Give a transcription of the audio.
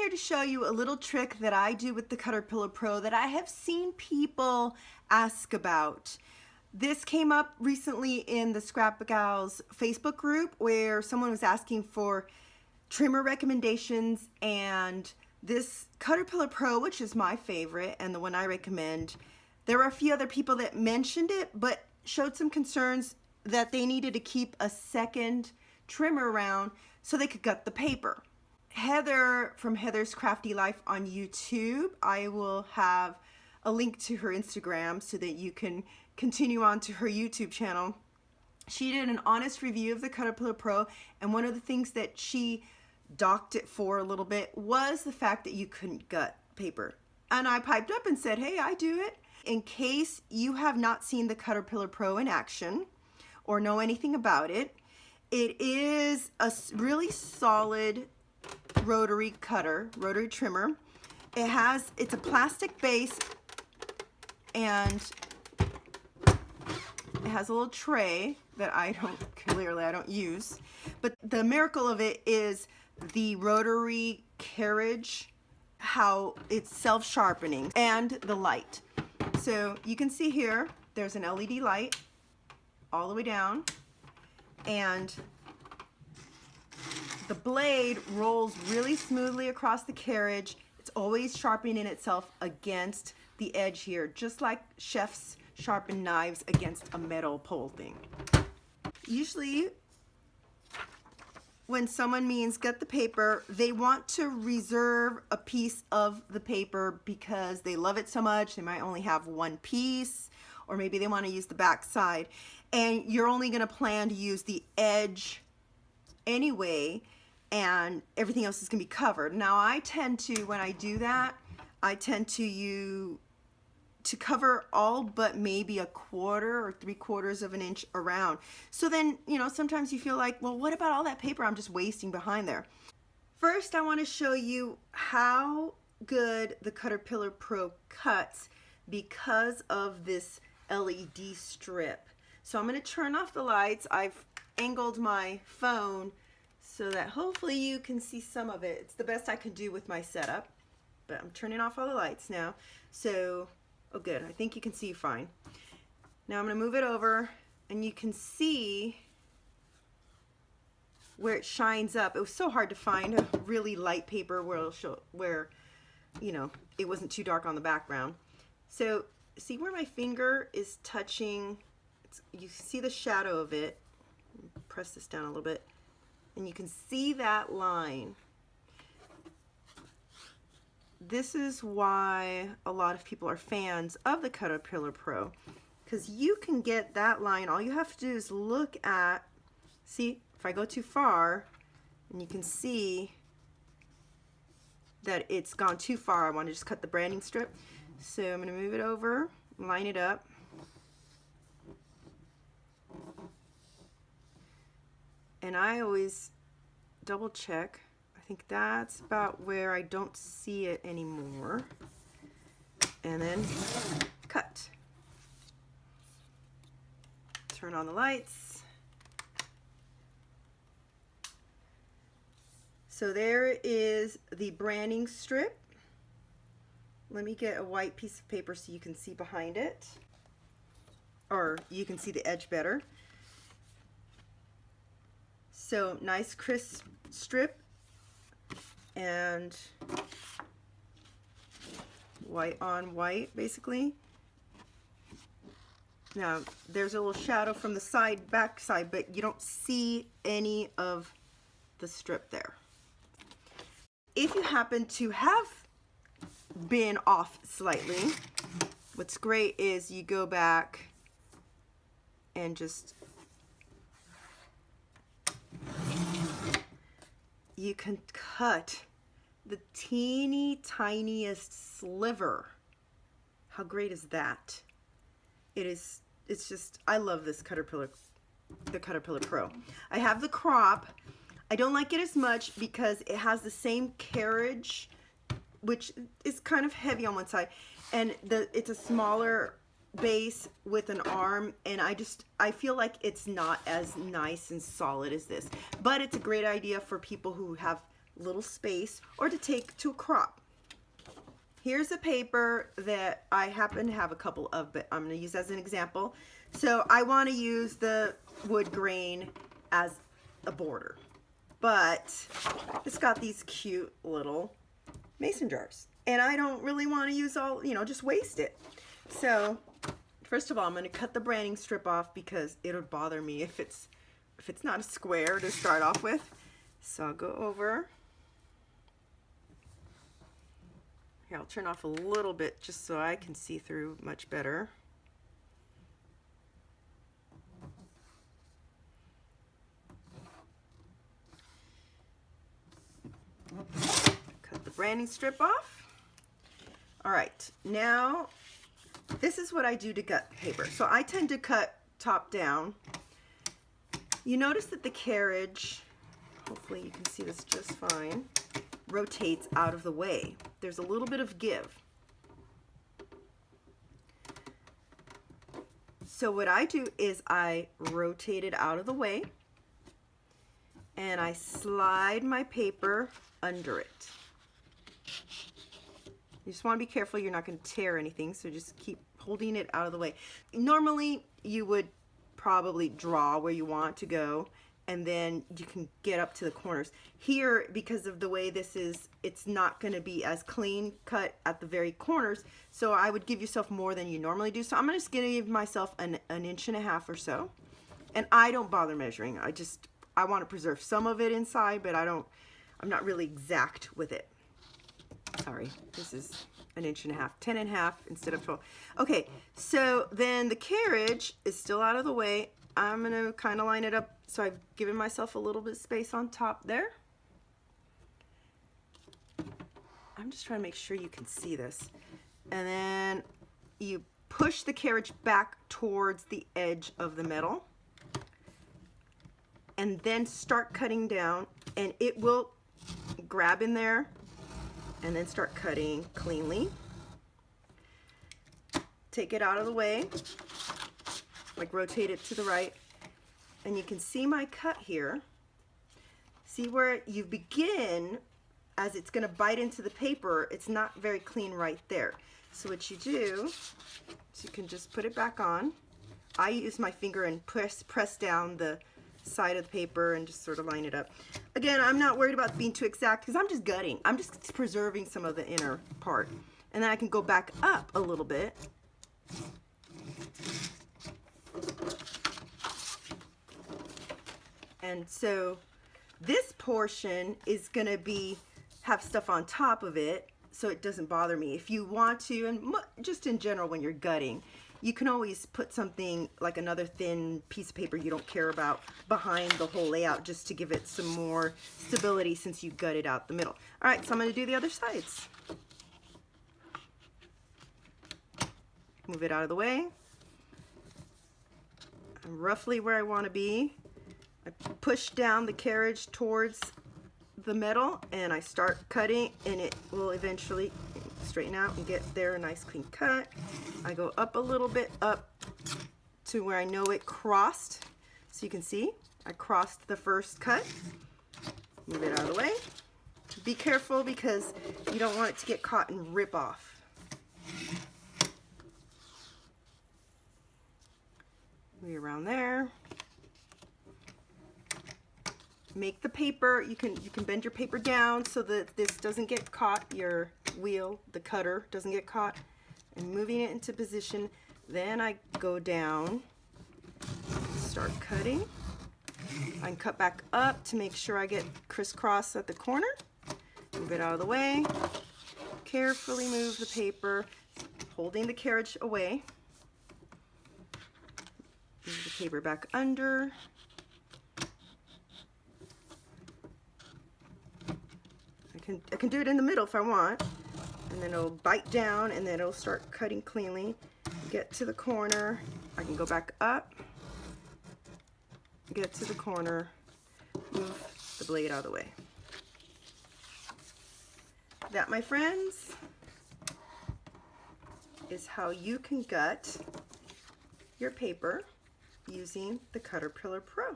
here to show you a little trick that I do with the Cutterpillar Pro that I have seen people ask about. This came up recently in the Scrap Gals Facebook group where someone was asking for trimmer recommendations, and this Cutterpillar Pro, which is my favorite and the one I recommend, there were a few other people that mentioned it but showed some concerns that they needed to keep a second trimmer around so they could gut the paper. Heather from Heather's Crafty Life on YouTube, I will have a link to her Instagram so that you can continue on to her YouTube channel. She did an honest review of the Cutterpillar Pro, and one of the things that she docked it for a little bit was the fact that you couldn't gut paper. And I piped up and said, hey, I do it. In case you have not seen the Cutterpillar Pro in action or know anything about it, it is a really solid rotary trimmer. It's a plastic base, and it has a little tray that I don't use. But the miracle of it is the rotary carriage, how it's self-sharpening, and the light. So you can see here, there's an LED light all the way down, and the blade rolls really smoothly across the carriage. It's always sharpening itself against the edge here, just like chefs sharpen knives against a metal pole thing. Usually, when someone means gut the paper, they want to reserve a piece of the paper because they love it so much. They might only have one piece, or maybe they want to use the back side, and you're only going to plan to use the edge anyway, and everything else is going to be covered. Now I tend to, when I do that, I tend to cover all but maybe a quarter or 3/4 of an inch around. So then, you know, sometimes you feel like, well, what about all that paper I'm just wasting behind there? First, I want to show you how good the Cutterpillar Pro cuts because of this LED strip. So I'm going to turn off the lights. I've angled my phone so that hopefully you can see some of it. It's the best I can do with my setup, but I'm turning off all the lights now. So, oh good, I think you can see fine. Now I'm going to move it over, and you can see where it shines up. It was so hard to find a really light paper where you know, it wasn't too dark on the background. So see where my finger is touching, you see the shadow of it. Press this down a little bit, and you can see that line. This is why a lot of people are fans of the Cutterpillar Pro, because you can get that line. All you have to do is look at, see, if I go too far, and you can see that it's gone too far. I want to just cut the branding strip. So I'm going to move it over, line it up. And I always double check. I think that's about where I don't see it anymore. And then cut. Turn on the lights. So there is the branding strip. Let me get a white piece of paper so you can see behind it, or you can see the edge better. So nice crisp strip, and white on white basically. Now there's a little shadow from the back side, but you don't see any of the strip there. If you happen to have been off slightly, what's great is you go back and just, you can cut the teeny tiniest sliver. How great is that? It's just, I love this the Cutterpillar Pro. I have the crop. I don't like it as much because it has the same carriage, which is kind of heavy on one side, and it's a smaller base with an arm, and I feel like it's not as nice and solid as this, but it's a great idea for people who have little space or to take to a crop. Here's a paper that I happen to have a couple of, but I'm going to use as an example. So I want to use the wood grain as a border, but it's got these cute little mason jars, and I don't really want to use all, just waste it. So first of all, I'm going to cut the branding strip off because it'll bother me if it's not a square to start off with. So I'll go over. Here, I'll turn off a little bit just so I can see through much better. Cut the branding strip off. All right, now this is what I do to gut paper. So I tend to cut top down. You notice that the carriage, hopefully you can see this just fine, rotates out of the way. There's a little bit of give. So what I do is I rotate it out of the way and I slide my paper under it. You just want to be careful you're not going to tear anything, so just keep holding it out of the way. Normally you would probably draw where you want to go, and then you can get up to the corners. Here, because of the way this is, it's not going to be as clean cut at the very corners, so I would give yourself more than you normally do. So I'm just going to give myself an 1.5 inches or so, and I don't bother measuring. I want to preserve some of it inside, but I'm not really exact with it. Sorry, this is 1.5 inches, 10.5 instead of 12. Okay, so then the carriage is still out of the way. I'm going to kind of line it up, so I've given myself a little bit of space on top there. I'm just trying to make sure you can see this. And then you push the carriage back towards the edge of the metal. And then start cutting down, and it will grab in there and then start cutting cleanly. Take it out of the way, like rotate it to the right, and you can see my cut here. See where you begin, as it's going to bite into the paper, it's not very clean right there. So what you do is you can just put it back on. I use my finger and press down the side of the paper and just sort of line it up. Again, I'm not worried about being too exact because I'm just gutting. I'm just preserving some of the inner part. And then I can go back up a little bit. And so this portion is going to have stuff on top of it so it doesn't bother me. If you want to, and just in general when you're gutting, you can always put something like another thin piece of paper you don't care about behind the whole layout just to give it some more stability since you gutted out the middle. All right, so I'm going to do the other sides. Move it out of the way. I'm roughly where I want to be. I push down the carriage towards the metal and I start cutting, and it will eventually straighten out and get there a nice clean cut. I go up a little bit up to where I know it crossed. So you can see I crossed the first cut. Move it out of the way. Be careful because you don't want it to get caught and rip off. Move around there. Make the paper, you can bend your paper down so that this doesn't get caught, your wheel, the cutter doesn't get caught, and moving it into position. Then I go down, start cutting. I can cut back up to make sure I get crisscross at the corner. Move it out of the way. Carefully move the paper, holding the carriage away. Move the paper back under. I can do it in the middle if I want, and then it'll bite down and then it'll start cutting cleanly. Get to the corner, I can go back up, get to the corner, move the blade out of the way. That, my friends, is how you can gut your paper using the Cutterpillar Pro.